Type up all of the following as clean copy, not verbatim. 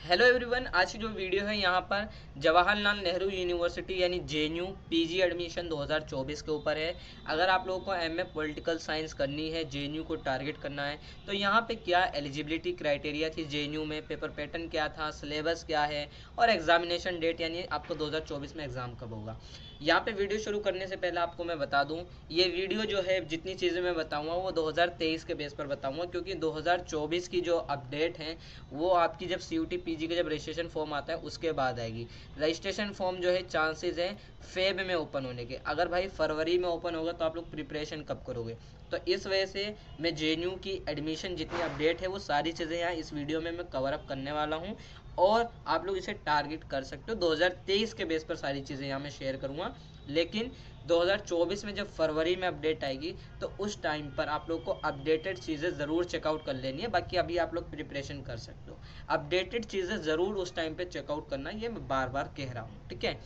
Hello everyone, आज की जो वीडियो है यहाँ पर जवाहरलाल नेहरू यूनिवर्सिटी यानी जेएनयू पीजी एडमिशन 2024 के ऊपर है। अगर आप लोगों को एमए पॉलिटिकल साइंस करनी है, जेएनयू को टारगेट करना है, तो यहाँ पे क्या एलिजिबिलिटी क्राइटेरिया थी जेएनयू में, पेपर पैटर्न क्या था, सिलेबस क्या है और एग्जामिनेशन डेट यानी आपको 2024 में एग्जाम कब होगा। यहाँ पे वीडियो शुरू करने से पहले आपको मैं बता दूं, ये वीडियो जो है जितनी चीज़ें मैं बताऊंगा वो 2023 के बेस पर बताऊंगा, क्योंकि 2024 की जो अपडेट है वो आपकी जब सीयूटी पीजी का जब रजिस्ट्रेशन फॉर्म आता है उसके बाद आएगी। रजिस्ट्रेशन फॉर्म जो है चांसेस है फेब में ओपन होने के। अगर भाई फरवरी में ओपन होगा तो आप लोग प्रिपरेशन कब करोगे? तो इस वजह से मैं जेएनयू की एडमिशन जितनी अपडेट है वो सारी चीज़ें यहाँ इस वीडियो में मैं कवर अप करने वाला हूँ और आप लोग इसे टारगेट कर सकते हो। 2023 के बेस पर सारी चीज़ें यहाँ मैं शेयर करूँगा, लेकिन 2024 में जब फरवरी में अपडेट आएगी तो उस टाइम पर आप लोग को अपडेटेड चीज़ें ज़रूर चेकआउट कर लेनी है। बाकी अभी आप लोग प्रिपरेशन कर सकते हो, अपडेटेड चीज़ें ज़रूर उस टाइम पे चेकआउट करना, ये मैं बार बार कह रहा हूँ, ठीक है।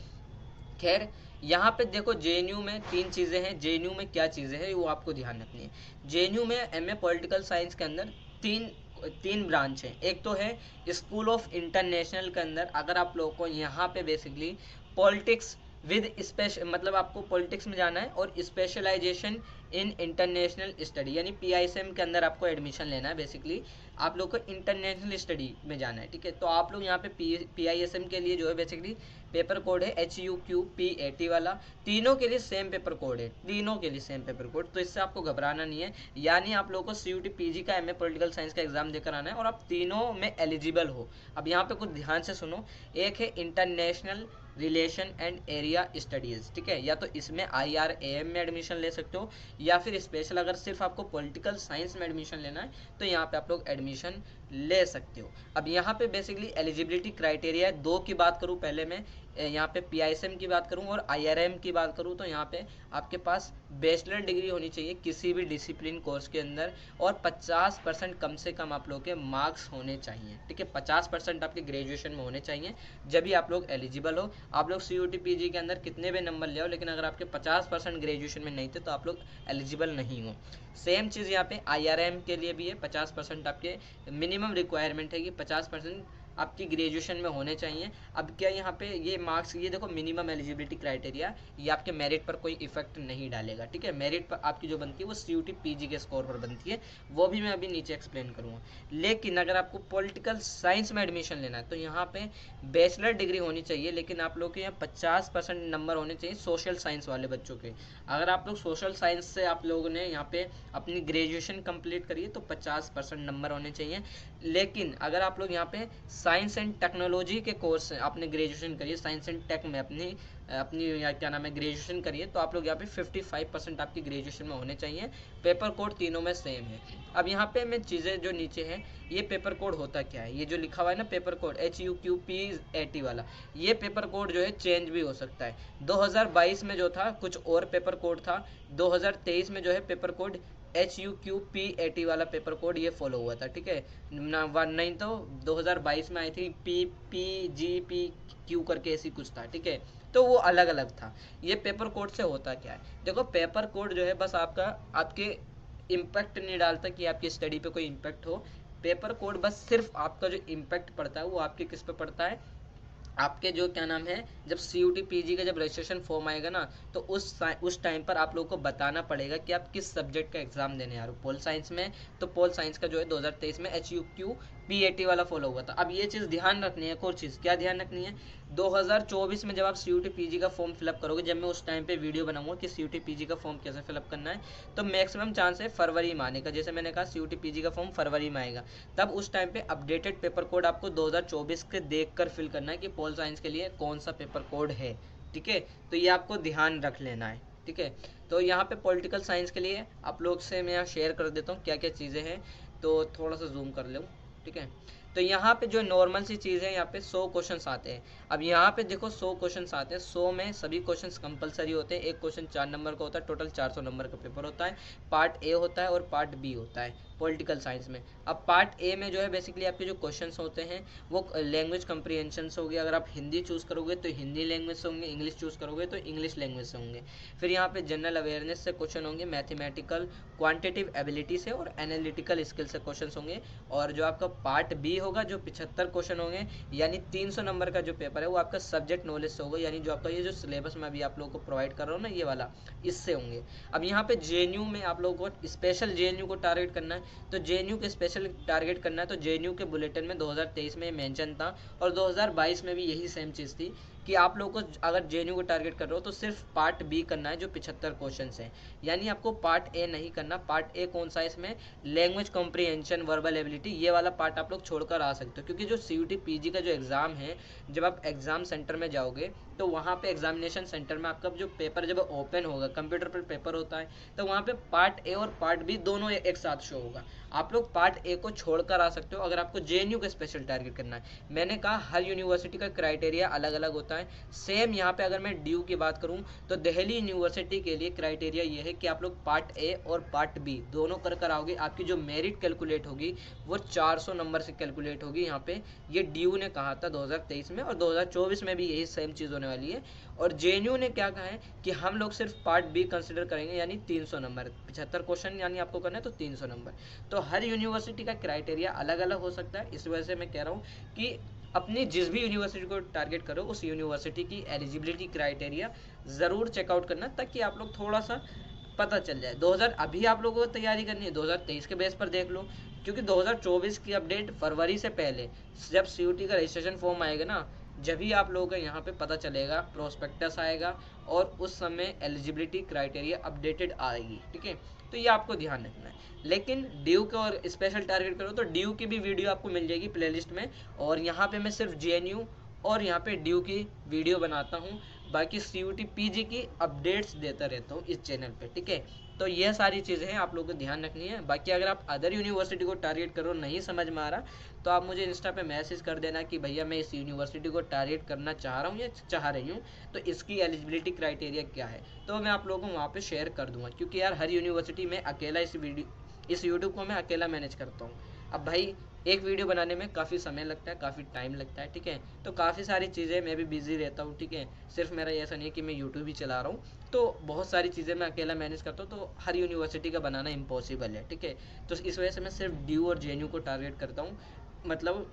खैर, यहाँ पे देखो जेएनयू में तीन चीज़ें हैं। जेएनयू में क्या चीज़ें हैं वो आपको ध्यान रखनी है। जेएनयू में एमए पॉलिटिकल साइंस के अंदर तीन तीन ब्रांच है। एक तो है स्कूल ऑफ इंटरनेशनल के अंदर, अगर आप लोगों को यहाँ पे बेसिकली पॉलिटिक्स विद स्पेशल, मतलब आपको पॉलिटिक्स में जाना है और स्पेशलाइजेशन इन इंटरनेशनल स्टडी यानी पीआईएसएम के अंदर आपको एडमिशन लेना है। बेसिकली आप लोग को इंटरनेशनल स्टडी में जाना है, ठीक है। तो आप लोग यहाँ पे पीआईएसएम के लिए जो है बेसिकली पेपर कोड है HUQPAT वाला। तीनों के लिए सेम पेपर कोड है, तीनों के लिए सेम पेपर कोड, तो इससे आपको घबराना नहीं है। यानी आप लोगों को सीयूटी पीजी का एमए पॉलिटिकल साइंस का एग्जाम देकर आना है और आप तीनों में एलिजिबल हो। अब यहाँ पे कुछ ध्यान से सुनो। एक है international relation and area studies, ठीक है। या तो इसमें IRAM में एडमिशन ले सकते हो, या फिर स्पेशल अगर सिर्फ आपको पॉलिटिकल साइंस में एडमिशन लेना है तो यहाँ पे आप लोग एडमिशन ले सकते हो। अब यहाँ पे बेसिकली एलिजिबिलिटी क्राइटेरिया है। दो की बात करूँ पहले मैं, यहाँ पे पीआईएसएम की बात करूँ और IRM की बात करूँ, तो यहाँ पे आपके पास बैचलर डिग्री होनी चाहिए किसी भी डिसिप्लिन कोर्स के अंदर और 50% कम से कम आप लोग के मार्क्स होने चाहिए, ठीक है। 50% आपके ग्रेजुएशन में होने चाहिए, जब भी आप लोग एलिजिबल हो। आप लोग सीयूटी पीजी के अंदर कितने भी नंबर ले आओ, लेकिन अगर आपके 50% ग्रेजुएशन में नहीं थे तो आप लोग एलिजिबल नहीं हो। सेम चीज़ यहाँ पे IRM के लिए भी है। 50% आपके मिनिमम रिक्वायरमेंट है कि 50% आपकी ग्रेजुएशन में होने चाहिए। अब क्या यहाँ पे ये मार्क्स, ये देखो मिनिमम एलिजिबिलिटी क्राइटेरिया, ये आपके मेरिट पर कोई इफेक्ट नहीं डालेगा, ठीक है। मेरिट पर आपकी जो बनती है वो सीयूटी पीजी के स्कोर पर बनती है, वो भी मैं अभी नीचे एक्सप्लेन करूँगा। लेकिन अगर आपको पॉलिटिकल साइंस में एडमिशन लेना है तो यहाँ पे बैचलर डिग्री होनी चाहिए, लेकिन आप लोग के यहाँ 50% नंबर होने चाहिए सोशल साइंस वाले बच्चों के। अगर आप लोग सोशल साइंस से आप लोगों ने यहाँ पे अपनी ग्रेजुएशन कंप्लीट करी है तो 50% नंबर होने चाहिए। लेकिन अगर आप लोग यहाँ पे साइंस एंड टेक्नोलॉजी के कोर्स आपने ग्रेजुएशन करिए, साइंस एंड टेक में अपनी अपनी क्या नाम है ग्रेजुएशन करिए, तो आप लोग यहाँ पे 55% आपकी ग्रेजुएशन में होने चाहिए। पेपर कोड तीनों में सेम है। अब यहाँ पे मैं चीज़ें जो नीचे हैं, ये पेपर कोड होता क्या है, ये जो लिखा हुआ है ना पेपर कोड HUQPAT वाला, ये पेपर कोड जो है चेंज भी हो सकता है। 2022 में जो था कुछ और पेपर कोड था, 2023 में जो है पेपर कोड HUQPAT वाला पेपर कोड ये फॉलो हुआ था, ठीक है ना। नहीं तो 2022 में आई थी PPGPQ करके ऐसी कुछ था, ठीक है। तो वो अलग अलग था। ये पेपर कोड से होता क्या है, देखो पेपर कोड जो है बस आपका आपके इम्पैक्ट नहीं डालता कि आपकी स्टडी पे कोई इम्पैक्ट हो। पेपर कोड बस सिर्फ आपका जो इम्पैक्ट पड़ता है वो आपके किस पे पड़ता है, आपके जो क्या नाम है, जब सीयूटी पीजी का जब रजिस्ट्रेशन फॉर्म आएगा ना तो उस टाइम पर आप लोगों को बताना पड़ेगा कि आप किस सब्जेक्ट का एग्जाम देने आ रहे हो। पोल साइंस में तो पोल साइंस का जो है 2023 में HUQPAT वाला फॉलो हुआ था। अब ये चीज़ ध्यान रखनी है, एक और चीज़ क्या ध्यान रखनी है, 2024 में जब आप सीयूटी पीजी का फॉर्म फिलअप करोगे, जब मैं उस टाइम पे वीडियो बनाऊंगा कि सीयूटी पीजी का फॉर्म कैसे फिलअप करना है, तो मैक्सिमम चांस है फरवरी में आने का। जैसे मैंने कहा सीयूटी पीजी का फॉर्म फरवरी में आएगा, तब उस टाइम पे अपडेटेड पेपर कोड आपको 2024 के देख कर फिल करना है कि पोल साइंस के लिए कौन सा पेपर कोड है, ठीक है। तो ये आपको ध्यान रख लेना है, ठीक है। तो यहाँ पे पॉलिटिकल साइंस के लिए आप लोग से मैं यहाँ शेयर कर देता हूँ क्या क्या चीज़ें हैं, तो थोड़ा सा जूम कर लो, ठीक है। तो यहाँ पे जो नॉर्मल सी चीज़ है, यहाँ पे 100 क्वेश्चंस आते हैं। अब यहाँ पे देखो 100 क्वेश्चंस आते हैं, 100 में सभी क्वेश्चंस कंपलसरी होते हैं। एक क्वेश्चन 4 नंबर का होता है, टोटल 400 नंबर का पेपर होता है। पार्ट ए होता है और पार्ट बी होता है, पॉलिटिकल साइंस में। अब पार्ट ए में जो है बेसिकली आपके जो क्वेश्चंस होते हैं वो लैंग्वेज कम्प्रीहेंशंस हो गए, अगर आप हिंदी चूज़ करोगे तो हिंदी लैंग्वेज से होंगे, इंग्लिश चूज़ करोगे तो इंग्लिश लैंग्वेज से होंगे। फिर यहाँ पे जनरल अवेयरनेस से क्वेश्चन होंगे, मैथमेटिकल क्वांटिटिव एबिलिटी से और एनालिटिकल स्किल से क्वेश्चन होंगे। और जो आपका पार्ट बी होगा जो 75 क्वेश्चन होंगे, यानी 300 नंबर का जो पेपर है वो आपका सब्जेक्ट नॉलेज से होगा, यानी जो आपका ये जो सिलेबस मैं अभी आप लोगों को प्रोवाइड कर रहा हूँ ना ये वाला, इससे होंगे। अब यहाँ पे जेएनयू में आप लोगों को स्पेशल जेएनयू को टारगेट करना है, तो जेएनयू के स्पेशल टारगेट करना है तो जेएनयू के बुलेटिन में 2023 में मेंशन था और 2022 में भी यही सेम चीज़ थी कि आप लोगों को अगर जेएनयू को टारगेट कर रहे हो तो सिर्फ पार्ट बी करना है जो 75 क्वेश्चन हैं, यानी आपको पार्ट ए नहीं करना। पार्ट ए कौन सा इसमें, लैंग्वेज कॉम्प्रीहेंशन, वर्बल एबिलिटी, ये वाला पार्ट आप लोग छोड़कर आ सकते हो, क्योंकि जो सीयूटी पीजी का जो एग्ज़ाम है, जब आप एग्ज़ाम सेंटर में जाओगे तो वहाँ पे एग्जामिनेशन सेंटर में आपका जो पेपर जब ओपन होगा, कंप्यूटर पर पेपर होता है, तो वहाँ पे पार्ट ए और पार्ट बी दोनों एक साथ शो होगा। आप लोग पार्ट ए को छोड़कर आ सकते हो अगर आपको जेएनयू का स्पेशल टारगेट करना है। मैंने कहा हर यूनिवर्सिटी का क्राइटेरिया अलग अलग होता है। सेम यहाँ पे अगर मैं ड्यू की बात करूँ तो दिल्ली यूनिवर्सिटी के लिए क्राइटेरिया ये है कि आप लोग पार्ट ए और पार्ट बी दोनों कर आओगे, आपकी जो मेरिट कैलकुलेट होगी वो 400 नंबर से कैलकुलेट होगी। यहाँ पे ये ड्यू ने कहा था 2023 में, और 2024 में भी यही सेम चीज़ होने वाली है। और जेएनयू ने क्या कहा है कि हम लोग सिर्फ पार्ट बी कंसिडर करेंगे, यानी 300 नंबर, 75 क्वेश्चन यानी आपको करना है तो 300 नंबर। तो हर यूनिवर्सिटी का क्राइटेरिया अलग अलग हो सकता है, इस वजह से मैं कह रहा हूँ कि अपनी जिस भी यूनिवर्सिटी को टारगेट करो उस यूनिवर्सिटी की एलिजिबिलिटी क्राइटेरिया ज़रूर चेकआउट करना, ताकि आप लोग थोड़ा सा पता चल जाए। 2000 अभी आप लोगों को तैयारी करनी है, 2023 के बेस पर देख लो, क्योंकि 2024 की अपडेट फरवरी से पहले जब सीयूटी का रजिस्ट्रेशन फॉर्म आएगा ना, जब भी आप लोगों को यहाँ पे पता चलेगा, प्रोस्पेक्टस आएगा और उस समय एलिजिबिलिटी क्राइटेरिया अपडेटेड आएगी, ठीक है। तो ये आपको ध्यान रखना है। लेकिन ड्यू का और स्पेशल टारगेट करो तो ड्यू की भी वीडियो आपको मिल जाएगी प्लेलिस्ट में, और यहाँ पे मैं सिर्फ जेएनयू और यहाँ पे ड्यू की वीडियो बनाता हूँ, बाकी सीयूटी पीजी की अपडेट्स देता रहता हूँ इस चैनल पे, ठीक है। तो ये सारी चीज़ें हैं आप लोगों को ध्यान रखनी है। बाकी अगर आप अदर यूनिवर्सिटी को टारगेट करो, नहीं समझ में आ रहा, तो आप मुझे इंस्टा पे मैसेज कर देना कि भैया मैं इस यूनिवर्सिटी को टारगेट करना चाह रहा हूँ या चाह रही हूँ, तो इसकी एलिजिबिलिटी क्राइटेरिया क्या है, तो मैं आप लोगों को वहाँ पे शेयर कर दूँगा। क्योंकि यार हर यूनिवर्सिटी में अकेला इस यूट्यूब को मैं अकेला मैनेज करता हूँ। अब भाई एक वीडियो बनाने में काफ़ी समय लगता है, काफ़ी टाइम लगता है, ठीक है। तो काफ़ी सारी चीज़ें मैं भी बिजी रहता हूँ, ठीक है। सिर्फ मेरा ऐसा नहीं है कि मैं यूट्यूब ही चला रहा हूँ, तो बहुत सारी चीज़ें मैं अकेला मैनेज करता हूँ, तो हर यूनिवर्सिटी का बनाना इम्पॉसिबल है, ठीक है। तो इस वजह से मैं सिर्फ ड्यू और जेएनयू को टारगेट करता हूँ, मतलब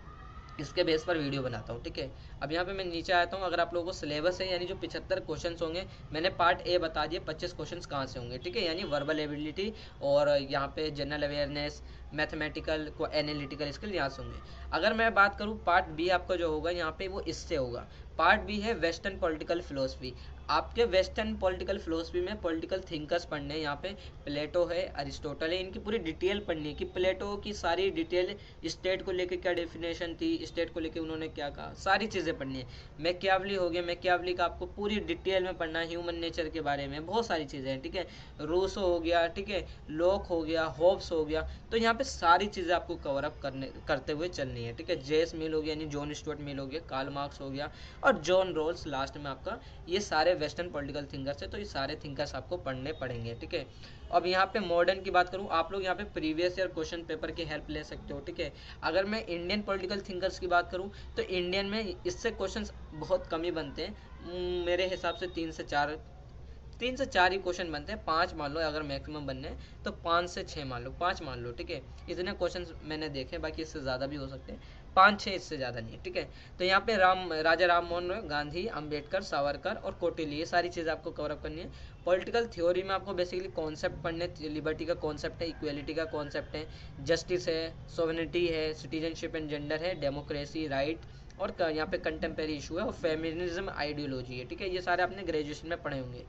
इसके बेस पर वीडियो बनाता हूँ, ठीक है। अब यहाँ पे मैं नीचे आता हूँ, अगर आप लोगों को सिलेबस है यानी जो 75 क्वेश्चन होंगे, मैंने पार्ट ए बता दिया 25 क्वेश्चन कहाँ से होंगे, ठीक है, यानी वर्बल एबिलिटी और यहाँ पे जनरल अवेयरनेस, मैथमेटिकल को एनालिटिकल स्किल यहाँ से होंगे। अगर मैं बात करूँ पार्ट बी आपका जो होगा यहाँ पे वो इससे होगा। पार्ट बी है वेस्टर्न पॉलिटिकल फिलोसफी। आपके वेस्टर्न पॉलिटिकल फिलोसफी में पॉलिटिकल थिंकर्स पढ़ने हैं, यहाँ पे प्लेटो है, अरिस्टोटल है, इनकी पूरी डिटेल पढ़नी है कि प्लेटो की सारी डिटेल, स्टेट को लेकर क्या डेफिनेशन थी, स्टेट को लेकर उन्होंने क्या कहा, सारी चीज़ें पढ़नी है। मैकियावली हो गया, मैकियावली का आपको पूरी डिटेल में पढ़ना है, ह्यूमन नेचर के बारे में बहुत सारी चीज़ें हैं, ठीक है। रूसो हो गया, ठीक है, लॉक हो गया, होब्स हो गया, तो यहाँ पे सारी चीज़ें आपको कवर अप करते हुए चलनी है, ठीक है। जेस मिल हो गया यानी जॉन स्टुअर्ट मिल हो गया, कार्ल मार्क्स हो गया और जॉन रोल्स लास्ट में आपका, ये सारे वेस्टर्न पॉलिटिकल थिंकर्स है, तो ये सारे थिंकर्स आपको पढ़ने पड़ेंगे, ठीक है। अब यहाँ पे मॉडर्न की बात करूँ, आप लोग यहाँ पे प्रीवियस ईयर क्वेश्चन पेपर की हेल्प ले सकते हो, ठीक है। अगर मैं इंडियन पॉलिटिकल थिंकर्स की बात करूँ तो इंडियन में इससे क्वेश्चंस बहुत कम ही बनते हैं, मेरे हिसाब से 3 से 4 ही क्वेश्चन बनते हैं, 5 मान लो अगर मैक्सिमम बनने हैं तो 5 से 6 मान लो, 5 मान लो, ठीक है। इतने क्वेश्चन मैंने देखे, बाकी इससे ज़्यादा भी हो सकते हैं, 5-6 इससे ज़्यादा नहीं है, ठीक है। तो यहाँ पे राजा राम मोहन गांधी, अम्बेडकर, सावरकर और कोटिली, ये सारी चीज़ें आपको कवर अप करनी है। पॉलिटिकल थ्योरी में आपको बेसिकली कॉन्सेप्ट पढ़ने, लिबर्टी का कॉन्सेप्ट है, इक्वेलिटी का कॉन्सेप्ट है, जस्टिस है, सोवेनिटी है, सिटीजनशिप एंड जेंडर है, डेमोक्रेसी, राइट, और यहाँ पे कंटेम्प्रेरी इशू है और फेमिनिज्म आइडियोलॉजी है, ठीक है। ये सारे आपने ग्रेजुएशन में पढ़े होंगे।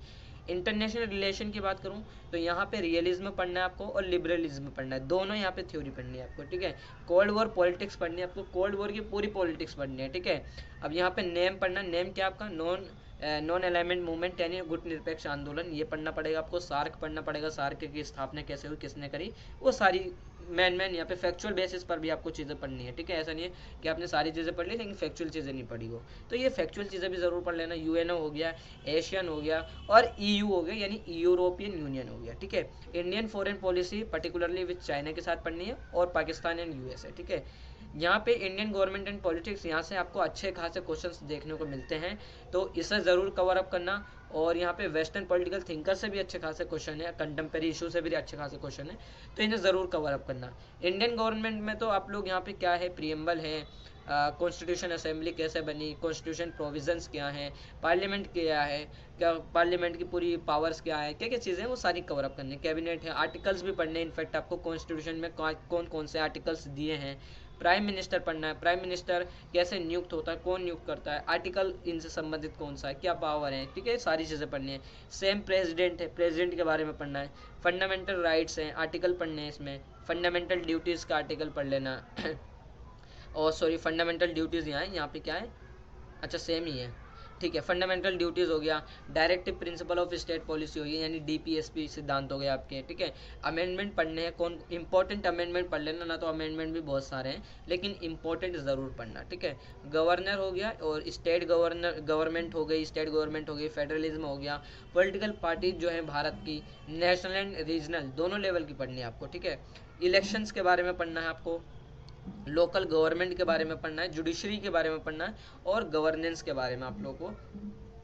इंटरनेशनल रिलेशन की बात करूं तो यहाँ पे रियलिज्म पढ़ना है आपको और लिबरलिज्म पढ़ना है, दोनों यहाँ पे थ्योरी पढ़नी है आपको, ठीक है। कोल्ड वॉर पॉलिटिक्स पढ़नी है आपको, कोल्ड वॉर की पूरी पॉलिटिक्स पढ़नी है, ठीक है। अब यहाँ पे नेम पढ़ना, नेम क्या आपका, नॉन अलाइनमेंट मूवमेंट यानी गुट निरपेक्ष आंदोलन, ये पढ़ना पड़ेगा आपको। सार्क पढ़ना पड़ेगा, सार्क की स्थापना कैसे हुई, किसने करी, वो सारी मैन यहाँ पे फैक्चुअल बेसिस पर भी आपको चीज़ें पढ़नी है, ठीक है। ऐसा नहीं है कि आपने सारी चीज़ें पढ़ ली लेकिन फैक्चुअल चीज़ें नहीं पढ़ी हो, तो ये फैक्चुअल चीज़ें भी ज़रूर पढ़ लेना। यूएनओ हो गया, एशियन हो गया और ईयू हो गया यानी यूरोपियन यूनियन हो गया, ठीक है। Indian foreign policy particularly with China के साथ पढ़नी है और पाकिस्तान एंड यूएसए, ठीक है। यहाँ पे इंडियन गवर्नमेंट एंड पॉलिटिक्स, यहाँ से आपको अच्छे खासे क्वेश्चंस देखने को मिलते हैं, तो इसे ज़रूर कवर अप करना। और यहाँ पे वेस्टर्न पॉलिटिकल थिंकर से भी अच्छे खासे क्वेश्चन है, कंटेम्प्रेरी इशू से भी अच्छे खासे क्वेश्चन है, तो इन्हें ज़रूर कवर अप करना। इंडियन गवर्नमेंट में तो आप लोग यहाँ पे क्या है, प्रीएम्बल है, कॉन्स्टिट्यूशन असेंबली कैसे बनी, कॉन्स्टिट्यूशन प्रोविजंस क्या हैं, पार्लियामेंट क्या है, क्या पार्लियामेंट की पूरी पावर्स क्या है, क्या क्या चीज़ें हैं वो सारी कवर अप करनी है। कैबिनेट है, आर्टिकल्स भी पढ़ने, इनफैक्ट आपको कॉन्स्टिट्यूशन में कौन कौन से आर्टिकल्स दिए हैं। प्राइम मिनिस्टर पढ़ना है, प्राइम मिनिस्टर कैसे नियुक्त होता है, कौन नियुक्त करता है, आर्टिकल इनसे संबंधित कौन सा है, क्या पावर है, ठीक है, सारी चीज़ें पढ़नी है। सेम प्रेसिडेंट है, प्रेसिडेंट के बारे में पढ़ना है। फंडामेंटल राइट्स हैं, आर्टिकल पढ़ने हैं इसमें। फंडामेंटल ड्यूटीज़ का आर्टिकल पढ़ लेना और सॉरी फंडामेंटल ड्यूटीज़ यहाँ पे क्या है, अच्छा सेम ही है, ठीक है। फंडामेंटल ड्यूटीज़ हो गया, directive principle of state policy हो गई यानी डीपीएसपी सिद्धांत हो गए आपके, ठीक है। अमेंडमेंट पढ़ने हैं, कौन इंपॉर्टेंट अमेंडमेंट पढ़ लेना, ना तो अमेंडमेंट भी बहुत सारे हैं लेकिन इंपॉर्टेंट ज़रूर पढ़ना, ठीक है। गवर्नर हो गया और स्टेट गवर्नमेंट हो गई, स्टेट गवर्नमेंट हो गई, फेडरलिज्म हो गया, पॉलिटिकल पार्टी जो है भारत की, नेशनल एंड रीजनल दोनों लेवल की पढ़नी है आपको, ठीक है। इलेक्शंस के बारे में पढ़ना है आपको, लोकल गवर्नमेंट के बारे में पढ़ना है, जुडिशरी के बारे में पढ़ना है और गवर्नेंस के बारे में आप लोगों को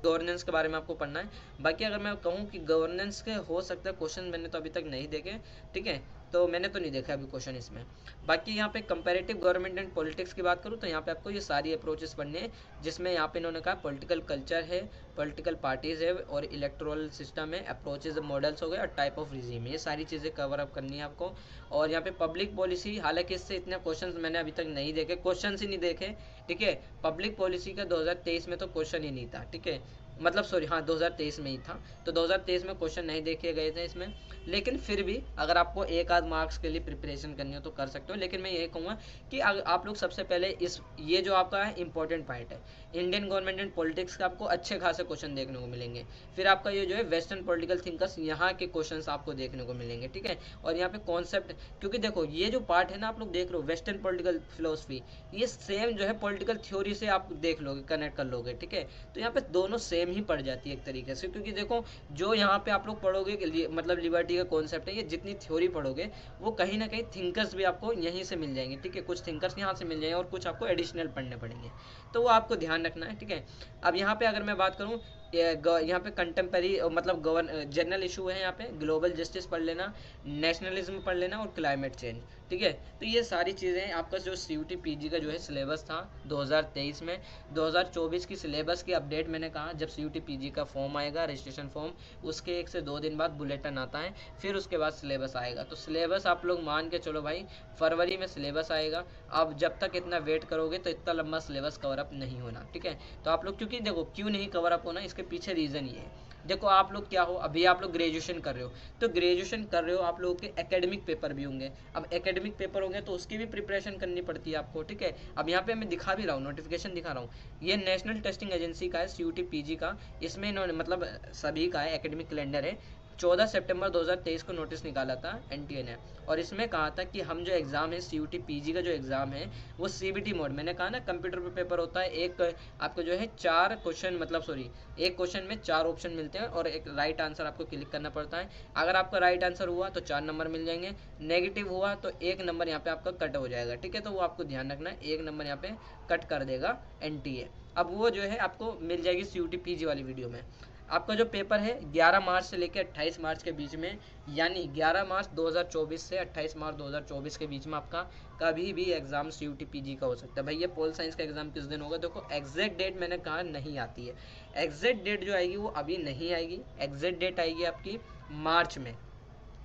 गवर्नेंस के बारे में आपको पढ़ना है। बाकी अगर मैं कहूँ कि गवर्नेंस के हो सकता है क्वेश्चन, मैंने तो अभी तक नहीं देखे, ठीक है, तो मैंने तो नहीं देखा अभी क्वेश्चन इसमें। बाकी यहाँ पे कंपैरेटिव गवर्नमेंट एंड पॉलिटिक्स की बात करूँ तो यहाँ पे आपको ये सारी अप्रोचेस पढ़ने हैं, जिसमें यहाँ पे इन्होंने कहा पॉलिटिकल कल्चर है, पॉलिटिकल पार्टीज है और इलेक्टोरल सिस्टम है, अप्रोचेज मॉडल्स हो गए और टाइप ऑफ रिजीम है, ये सारी चीज़ें कवर अप करनी है आपको। और यहाँ पे पब्लिक पॉलिसी, हालांकि इससे इतने क्वेश्चन मैंने अभी तक नहीं देखे, क्वेश्चन ही नहीं देखे, ठीक है। पब्लिक पॉलिसी का 2023 में तो क्वेश्चन ही नहीं था, ठीक है, मतलब सॉरी हाँ 2023 में ही था, तो 2023 में क्वेश्चन नहीं देखे गए थे इसमें, लेकिन फिर भी अगर आपको एक आध मार्क्स के लिए प्रिपरेशन करनी हो तो कर सकते हो। लेकिन मैं ये कहूँगा कि आप लोग सबसे पहले ये जो आपका है इंपॉर्टेंट पॉइंट है, इंडियन गवर्नमेंट एंड पॉलिटिक्स का आपको अच्छे खासे क्वेश्चन देखने को मिलेंगे। फिर आपका ये जो है वेस्टर्न पॉलिटिकल थिंकर्स, यहाँ के क्वेश्चन आपको देखने को मिलेंगे, ठीक है। और यहाँ पे कॉन्सेप्ट, क्योंकि देखो ये जो पार्ट है ना आप लोग देख लो वेस्टर्न पॉलिटिकल फिलोसफी, ये सेम जो है पॉलिटिकल थ्योरी से आप देख लोगे, कनेक्ट कर लोगे, ठीक है। तो यहाँ पे दोनों सेम ही पड़ जाती है एक तरीके से, क्योंकि देखो जो यहाँ पे आप लोग पढ़ोगे मतलब लिबर्टी का कॉन्सेप्ट है, ये जितनी थ्योरी पढ़ोगे वो कहीं ना कहीं थिंकर्स भी आपको यहीं से मिल जाएंगे, ठीक है। कुछ थिंकर्स यहाँ से मिल जाएंगे और कुछ आपको एडिशनल पढ़ने पड़ेंगे, तो वो आपको ध्यान रखना है, ठीक है। अब यहाँ पे अगर मैं बात करूँ, यहाँ पे कंटेम्परी मतलब जनरल इशू है, यहाँ पे ग्लोबल जस्टिस पढ़ लेना, नेशनलिज्म पढ़ लेना और क्लाइमेट चेंज, ठीक है। तो ये सारी चीज़ें आपका जो CUT PG का जो है सिलेबस था 2023 में, 2024 की सिलेबस की अपडेट मैंने कहा जब CUT PG का फॉर्म आएगा, रजिस्ट्रेशन फॉर्म, उसके 1 से 2 दिन बाद बुलेटिन आता है, फिर उसके बाद सिलेबस आएगा। तो सिलेबस आप लोग मान के चलो भाई, फरवरी में सिलेबस आएगा। अब जब तक इतना वेट करोगे तो इतना लंबा सिलेबस कवर अप नहीं होना, ठीक है। तो आप लोग, क्योंकि देखो क्यों नहीं कवर अप होना, इसके पीछे रीज़न ये है। देखो आप लोग क्या हो, अभी आप लोग ग्रेजुएशन कर रहे हो, तो ग्रेजुएशन कर रहे हो आप लोगों के एकेडमिक पेपर भी होंगे। अब एकेडमिक पेपर होंगे तो उसकी भी प्रिपरेशन करनी पड़ती है आपको, ठीक है। अब यहाँ पे मैं दिखा भी रहा हूँ, नोटिफिकेशन दिखा रहा हूँ, ये नेशनल टेस्टिंग एजेंसी का है, CUT PG का, इसमें इन्होंने मतलब सभी का है, एकेडमिक कैलेंडर है। 14 सितंबर 2023 को नोटिस निकाला था NTA ने, और इसमें कहा था कि हम जो एग्ज़ाम है CUT PG का जो एग्ज़ाम है वो CBT मोड, मैंने कहा ना कंप्यूटर पे पेपर होता है, एक आपको जो है 4 क्वेश्चन, मतलब सॉरी एक क्वेश्चन में 4 ऑप्शन मिलते हैं और एक राइट आंसर आपको क्लिक करना पड़ता है। अगर आपका राइट आंसर हुआ तो 4 नंबर मिल जाएंगे, नेगेटिव हुआ तो 1 नंबर यहाँ पे आपका कट हो जाएगा, ठीक है। तो वो आपको ध्यान रखना है, 1 नंबर यहाँ पे कट कर देगा NTA। अब वो जो है आपको मिल जाएगी CUT PG वाली वीडियो में। आपका जो पेपर है 11 मार्च से लेकर 28 मार्च के बीच में, यानी 11 मार्च 2024 से 28 मार्च 2024 के बीच में आपका कभी भी एग्जाम CUT PG का हो सकता है। भाई ये पोल साइंस का एग्जाम किस दिन होगा, देखो एग्जैक्ट डेट मैंने कहा नहीं आती है, एग्जैक्ट डेट जो आएगी वो अभी नहीं आएगी, एग्जैक्ट डेट आएगी आपकी मार्च में,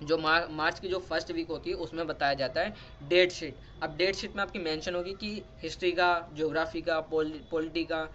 जो मार्च की जो फर्स्ट वीक होती है उसमें बताया जाता है डेट शीट। अब डेट शीट में आपकी मेंशन होगी कि हिस्ट्री का, ज्योग्राफी का, पॉलिटी का,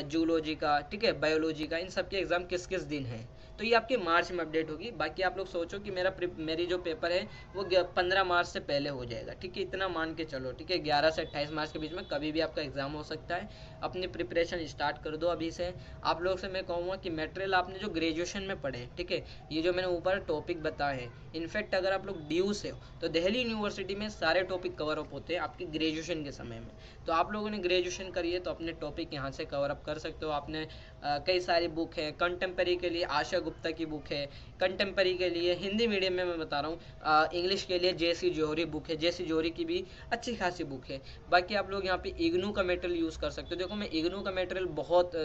जूलॉजी का, ठीक है, बायोलॉजी का, इन सब के एग्ज़ाम किस किस दिन हैं, तो ये आपके मार्च में अपडेट होगी। बाकी आप लोग सोचो कि मेरी जो पेपर है वो 15 मार्च से पहले हो जाएगा, ठीक है, इतना मान के चलो, ठीक है। 11 से 28 मार्च के बीच में कभी भी आपका एग्जाम हो सकता है। अपनी प्रिपरेशन स्टार्ट कर दो अभी से। आप लोग से मैं कहूँगा कि मटेरियल आपने जो ग्रेजुएशन में पढ़े, ठीक है, ये जो मैंने ऊपर टॉपिक बताए हैं, इनफैक्ट अगर आप लोग ड्यू से हो तो दिल्ली यूनिवर्सिटी में सारे टॉपिक कवर अप होते हैं आपके ग्रेजुएशन के समय में। तो आप लोगों ने ग्रेजुएशन करी है तो अपने टॉपिक यहाँ से कवर अप कर सकते हो। आपने कई सारी बुक है कंटेम्परी के लिए, आशा गुप्ता की बुक है कंटेम्परी के लिए, हिंदी मीडियम में मैं बता रहा हूँ, इंग्लिश के लिए जेसी जोहरी बुक है, जेसी जोहरी की भी अच्छी खासी बुक है। बाकी आप लोग यहाँ पे इग्नू का मटेरियल यूज़ कर सकते हो। देखो मैं इग्नू का मटेरियल बहुत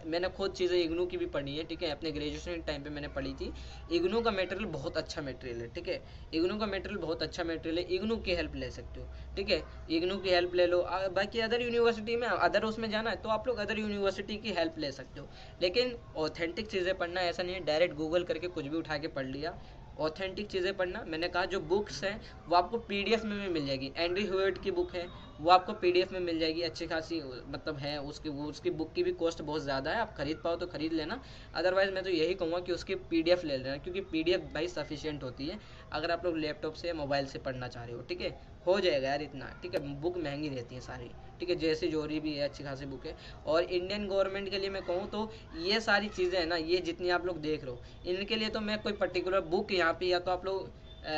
मैंने खुद चीज़ें इग्नू की भी पढ़ी है, ठीक है, अपने ग्रेजुएशन टाइम पे मैंने पढ़ी थी। इग्नू का मटेरियल बहुत अच्छा मटेरियल है, ठीक है, इग्नू का मटेरियल बहुत अच्छा मटेरियल है, इग्नू की हेल्प ले सकते हो, ठीक है, इग्नू की हेल्प ले लो। बाकी अदर यूनिवर्सिटी में अदर उसमें जाना है तो आप लोग अदर यूनिवर्सिटी की हेल्प ले सकते हो, लेकिन ऑथेंटिक चीज़ें पढ़ना, ऐसा नहीं है डायरेक्ट गूगल करके कुछ भी उठा के पढ़ लिया। ऑथेंटिक चीज़ें पढ़ना, मैंने कहा जो बुक्स हैं वो आपको पीडीएफ में भी मिल जाएगी। एंड्री ह्यूएट की बुक है वो आपको पीडीएफ में मिल जाएगी अच्छी खासी, मतलब है उसकी बुक की भी कॉस्ट बहुत ज़्यादा है, आप खरीद पाओ तो खरीद लेना, अदरवाइज़ मैं तो यही कहूँगा कि उसकी पीडीएफ ले लेना, क्योंकि पीडीएफ भाई सफिशिएंट होती है अगर आप लोग लैपटॉप से या मोबाइल से पढ़ना चाह रहे हो, ठीक है, हो जाएगा यार इतना, ठीक है। बुक महंगी रहती है सारी, ठीक है, जैसे जोहरी भी है अच्छी खासी बुक है। और इंडियन गवर्नमेंट के लिए मैं कहूँ तो ये सारी चीज़ें हैं ना, ये जितनी आप लोग देख रहे हो इनके लिए तो मैं कोई पर्टिकुलर बुक यहाँ पे, या तो आप लोग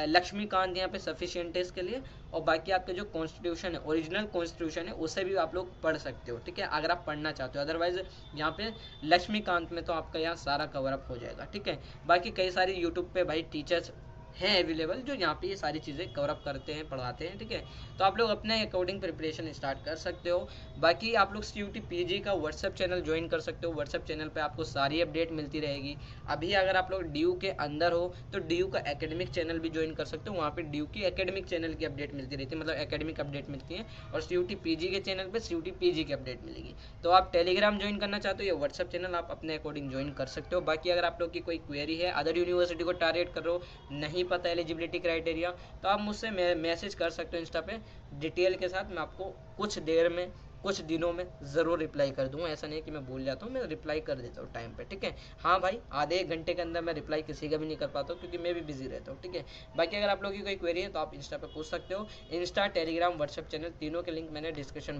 लक्ष्मीकांत यहाँ पे सफिशिएंट है इसके लिए, और बाकी आपका जो कॉन्स्टिट्यूशन है, ओरिजिनल कॉन्स्टिट्यूशन है, उसे भी आप लोग पढ़ सकते हो, ठीक है, अगर आप पढ़ना चाहते हो। अदरवाइज यहाँ पे लक्ष्मीकांत में तो आपका यहाँ सारा कवर अप हो जाएगा, ठीक है। बाकी कई सारी यूट्यूब पे भाई टीचर्स हैं अवेलेबल जो यहाँ पे ये सारी चीज़ें कवर अप करते हैं, पढ़ाते हैं, ठीक है। तो आप लोग अपने अकॉर्डिंग प्रिपरेशन स्टार्ट कर सकते हो। बाकी आप लोग CUT PG का व्हाट्सएप चैनल ज्वाइन कर सकते हो, व्हाट्सएप चैनल पे आपको सारी अपडेट मिलती रहेगी। अभी अगर आप लोग ड्यू के अंदर हो तो ड्यू का एकेडमिक चैनल भी ज्वाइन कर सकते हो, वहाँ पे ड्यू की एकेडमिक चैनल की अपडेट मिलती रहती है, मतलब एकेडमिक अपडेट मिलती है, और CUT PG के चैनल पर CUT PG की अपडेट मिलेगी। तो आप टेलीग्राम ज्वाइन करना चाहते हो या व्हाट्सएप चैनल आप अपने अकॉर्डिंग ज्वाइन कर सकते हो। बाकी अगर आप लोग की कोई क्वेरी है, अदर यूनिवर्सिटी को टारगेट कर रहे हो, नहीं पता एलिजिबिलिटी क्राइटेरिया, तो आप मुझसे मैसेज कर सकते हो इंस्टा पे डिटेल के साथ। मैं आपको कुछ देर में, कुछ दिनों में ज़रूर रिप्लाई कर दूंगा, ऐसा नहीं कि मैं भूल जाता हूँ, मैं रिप्लाई कर देता हूँ टाइम पे, ठीक है। हाँ भाई, आधे एक घंटे के अंदर मैं रिप्लाई किसी का भी नहीं कर पाता हूँ क्योंकि मैं भी बिजी रहता हूँ, ठीक है। बाकी अगर आप लोगों की कोई क्वेरी है तो आप इंस्टा पे पूछ सकते हो। इंस्टा, टेलीग्राम, व्हाट्सएप चैनल तीनों के लिंक मैंने डिस्क्रिप्शन